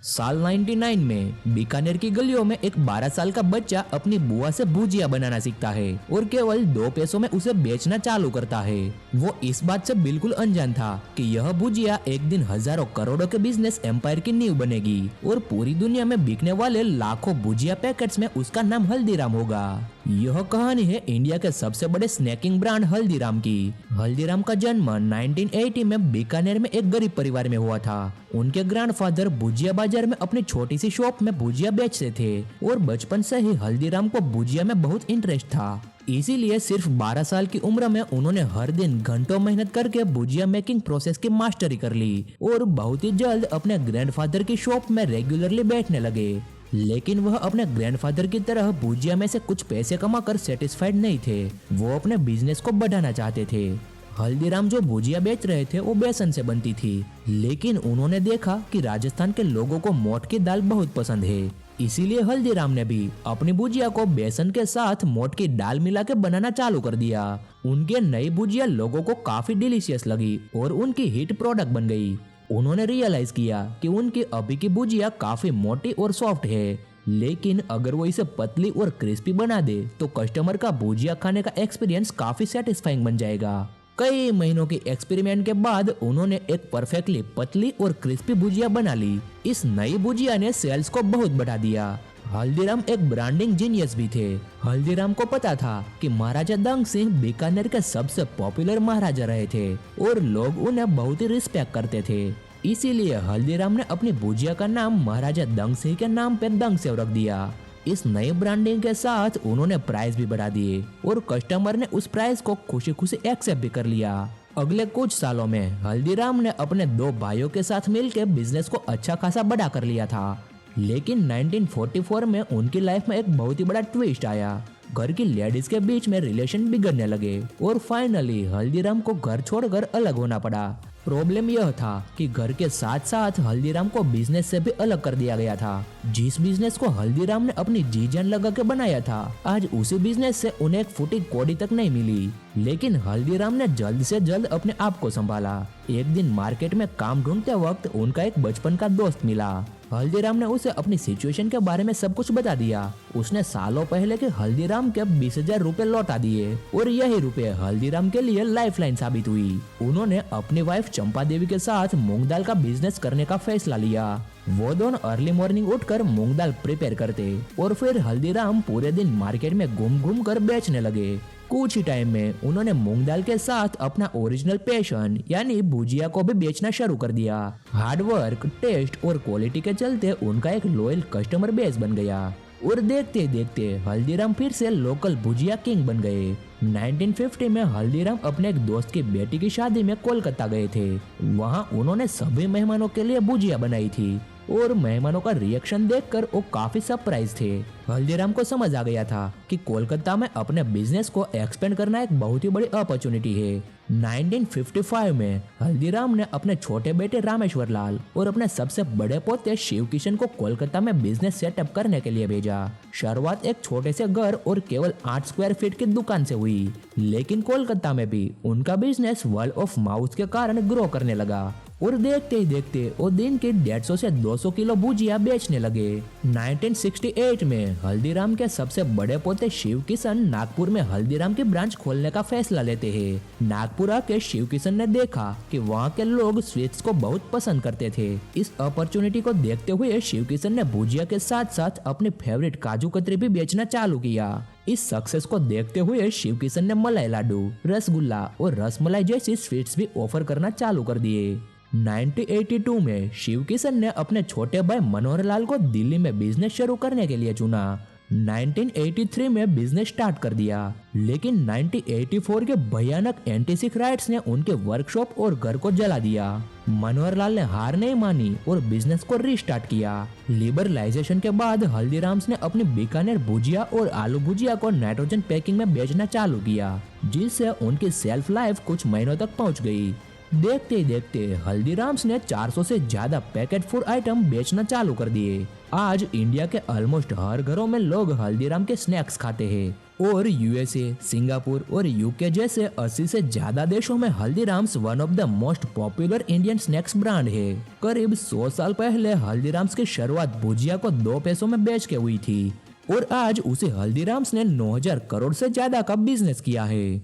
साल 99 में बीकानेर की गलियों में एक 12 साल का बच्चा अपनी बुआ से भुजिया बनाना सीखता है और केवल 2 पैसों में उसे बेचना चालू करता है। वो इस बात से बिल्कुल अनजान था कि यह भुजिया एक दिन हजारों करोड़ों के बिजनेस एम्पायर की नींव बनेगी और पूरी दुनिया में बिकने वाले लाखों भुजिया पैकेट्स में उसका नाम हल्दीराम होगा। यह कहानी है इंडिया के सबसे बड़े स्नैकिंग ब्रांड हल्दीराम की। हल्दीराम का जन्म 1980 में बीकानेर में एक गरीब परिवार में हुआ था। उनके ग्रैंडफादर भुजिया बाजार में अपनी छोटी सी शॉप में भुजिया बेचते थे और बचपन से ही हल्दीराम को भुजिया में बहुत इंटरेस्ट था। इसीलिए सिर्फ 12 साल की उम्र में उन्होंने हर दिन घंटों मेहनत करके भुजिया मेकिंग प्रोसेस की मास्टरी कर ली और बहुत ही जल्द अपने ग्रैंडफादर की शॉप में रेगुलरली बैठने लगे। लेकिन वह अपने ग्रैंडफादर की तरह भुजिया में से कुछ पैसे कमाकर सेटिस्फाइड नहीं थे। वो अपने बिजनेस को बढ़ाना चाहते थे। हल्दीराम जो भुजिया बेच रहे थे वो बेसन से बनती थी, लेकिन उन्होंने देखा कि राजस्थान के लोगों को मोठ की दाल बहुत पसंद है। इसीलिए हल्दीराम ने भी अपनी भुजिया को बेसन के साथ मोठ की दाल मिला के बनाना चालू कर दिया। उनके नई भुजिया लोगों को काफी डिलीशियस लगी और उनकी हिट प्रोडक्ट बन गई। उन्होंने रियलाइज किया कि उनकी अभी की भुजिया काफी मोटी और सॉफ्ट है, लेकिन अगर वो इसे पतली और क्रिस्पी बना दे तो कस्टमर का भुजिया खाने का एक्सपीरियंस काफी सेटिस्फाइंग बन जाएगा। कई महीनों के एक्सपेरिमेंट के बाद उन्होंने एक परफेक्टली पतली और क्रिस्पी भुजिया बना ली। इस नई भुजिया ने सेल्स को बहुत बढ़ा दिया। हल्दीराम एक ब्रांडिंग जीनियस भी थे। हल्दीराम को पता था कि महाराजा दंग सिंह बीकानेर के सबसे पॉपुलर महाराजा रहे थे और लोग उन्हें बहुत ही रिस्पेक्ट करते थे। इसीलिए हल्दीराम ने अपनी भुजिया का नाम महाराजा दंग सिंह के नाम पे दंग सेव रख दिया। इस नई ब्रांडिंग के साथ उन्होंने प्राइस भी बढ़ा दिए और कस्टमर ने उस प्राइस को खुशी खुशी एक्सेप्ट भी कर लिया। अगले कुछ सालों में हल्दीराम ने अपने 2 भाइयों के साथ मिलकर बिजनेस को अच्छा खासा बड़ा कर लिया था। लेकिन 1944 में उनकी लाइफ में एक बहुत ही बड़ा ट्विस्ट आया। घर की लेडीज के बीच में रिलेशन बिगड़ने लगे और फाइनली हल्दीराम को घर छोड़कर अलग होना पड़ा। प्रॉब्लम यह था कि घर के साथ साथ हल्दीराम को बिजनेस से भी अलग कर दिया गया था। जिस बिजनेस को हल्दीराम ने अपनी जी जान लगा के बनाया था, आज उसी बिजनेस से उन्हें एक फुटी कौड़ी तक नहीं मिली। लेकिन हल्दीराम ने जल्द से जल्द अपने आप को संभाला। एक दिन मार्केट में काम ढूंढते वक्त उनका एक बचपन का दोस्त मिला। हल्दीराम ने उसे अपनी सिचुएशन के बारे में सब कुछ बता दिया। उसने सालों पहले के हल्दीराम के 20,000 रुपए लौटा दिए और यही रुपए हल्दीराम के लिए लाइफलाइन साबित हुई। उन्होंने अपनी वाइफ चंपा देवी के साथ मूंग दाल का बिजनेस करने का फैसला लिया। वो दोनों अर्ली मॉर्निंग उठकर मूंग दाल प्रिपेयर करते और फिर हल्दीराम पूरे दिन मार्केट में घूम घूम कर बेचने लगे। कुछ ही टाइम में उन्होंने मूंग दाल के साथ अपना ओरिजिनल पैशन यानी भुजिया को भी बेचना शुरू कर दिया। हार्ड वर्क, टेस्ट और क्वालिटी के चलते उनका एक लॉयल कस्टमर बेस बन गया और देखते देखते हल्दीराम फिर से लोकल भुजिया किंग बन गए। 1950 में हल्दीराम अपने एक दोस्त की बेटी की शादी में कोलकाता गए थे। वहां उन्होंने सभी मेहमानों के लिए भुजिया बनाई थी और मेहमानों का रिएक्शन देखकर वो काफी सरप्राइज थे। हल्दीराम को समझ आ गया था कि कोलकाता में अपने बिजनेस को एक्सपेंड करना एक बहुत ही बड़ी अपॉर्चुनिटी है। 1955 में हल्दीराम ने अपने छोटे बेटे रामेश्वर लाल और अपने सबसे बड़े पोते शिव किशन को कोलकाता में बिजनेस सेटअप करने के लिए भेजा। शुरुआत एक छोटे से घर और केवल 8 स्क्वायर फीट की दुकान से हुई, लेकिन कोलकाता में भी उनका बिजनेस वर्ड ऑफ माउथ के कारण ग्रो करने लगा और देखते ही देखते वो दिन के 150 से 200 किलो भुजिया बेचने लगे। 1968 में हल्दीराम के सबसे बड़े पोते शिव किशन नागपुर में हल्दीराम की ब्रांच खोलने का फैसला लेते हैं। नागपुर आके शिव किशन ने देखा कि वहाँ के लोग स्वीट्स को बहुत पसंद करते थे। इस अपॉर्चुनिटी को देखते हुए शिव किशन ने भुजिया के साथ साथ अपने फेवरेट काजू कतरी भी बेचना चालू किया। इस सक्सेस को देखते हुए शिव किशन ने मलाई लाडू, रसगुल्ला और रसमलाई जैसी स्वीट्स भी ऑफर करना चालू कर दिए। 1982 में शिव किशन ने अपने छोटे भाई मनोहर लाल को दिल्ली में बिजनेस शुरू करने के लिए चुना। 1983 में बिजनेस स्टार्ट कर दिया, लेकिन 1984 के भयानक एंटी सिख राइट्स ने उनके वर्कशॉप और घर को जला दिया। मनोहर लाल ने हार नहीं मानी और बिजनेस को रीस्टार्ट किया। लिबरलाइजेशन के बाद हल्दीराम्स ने अपनी बीकानेर भुजिया और आलू भुजिया को नाइट्रोजन पैकिंग में बेचना चालू किया, जिससे उनकी सेल्फ लाइफ कुछ महीनों तक पहुंच गई। देखते ही देखते हल्दीराम्स ने 400 से ज्यादा पैकेट फूड आइटम बेचना चालू कर दिए। आज इंडिया के ऑलमोस्ट हर घरों में लोग हल्दीराम के स्नैक्स खाते हैं और यूएसए, सिंगापुर और यूके जैसे 80 से ज्यादा देशों में Haldiram's one of the most popular Indian snacks brand है। करीब 100 साल पहले हल्दीराम्स की शुरुआत भुजिया को 2 पैसों में बेच के हुई थी और आज उसे हल्दीराम्स ने 9,000 करोड़ से ज्यादा का बिजनेस किया है।